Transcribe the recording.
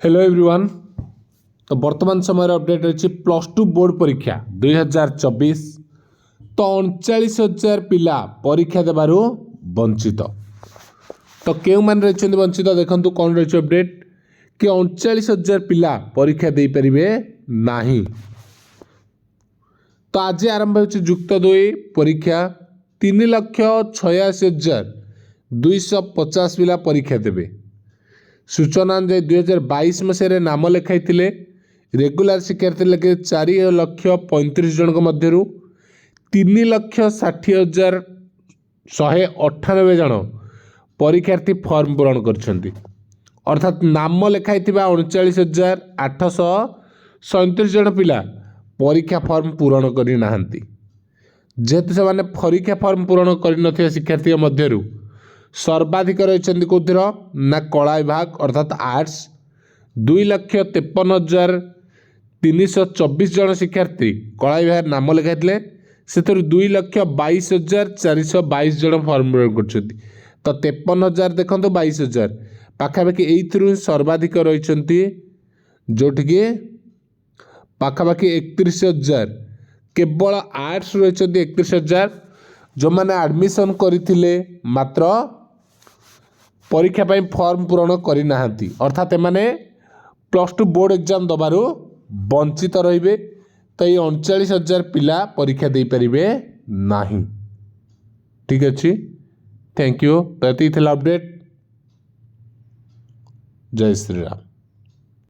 Hello everyone. तो वर्तमान समय अपडेट रही +2 बोर्ड परीक्षा 2024। तो 39,000 पिला परीक्षा देबारु वंचित। तो क्यों मान रही वंचित देखो कौन रही अपडेट कि 39,000 पिला परीक्षा दे पारे नहीं। तो आज आरंभ हो जुक्त 2 परीक्षा 3,86,250 पिला परीक्षा देवे। सूचना अनुଯାयी 2022 मसीह नाम लेखाई रेगुलर शिक्षार्थी लगे 4,35,000 जन मध्य 3,60,198 जन परीक्षार्थी फॉर्म पूरण कर अर्थात नाम लेखाई 39,837 जन पिला परीक्षा फॉर्म पूरण करना जेहेतु से परीक्षा फॉर्म पूरण कर शिक्षार्थी मध्य सर्वाधिक रही कौर ना कला विभाग अर्थात आर्ट्स 2,53,324 जन शिक्षार्थी कला विभाग नाम लिखाई से 2,22,422 जन फॉर्म पूरण कर। तो 53,000 देखो 22,000 पाखापाखि यही सर्वाधिक रही जोटिकी पाखापाखि 31,000 केवल आर्ट्स रही 31,000 जो मैंने एडमिशन करते मात्र परीक्षा फॉर्म पूरण करना अर्थात एमाने +2 बोर्ड एग्जाम दबारू वंचित रहिबे। तो ये 39,000 पिला परीक्षा दे पारिबे नहीं। ठीक अच्छे, थैंक यू। तो ये अपडेट। जय श्री राम।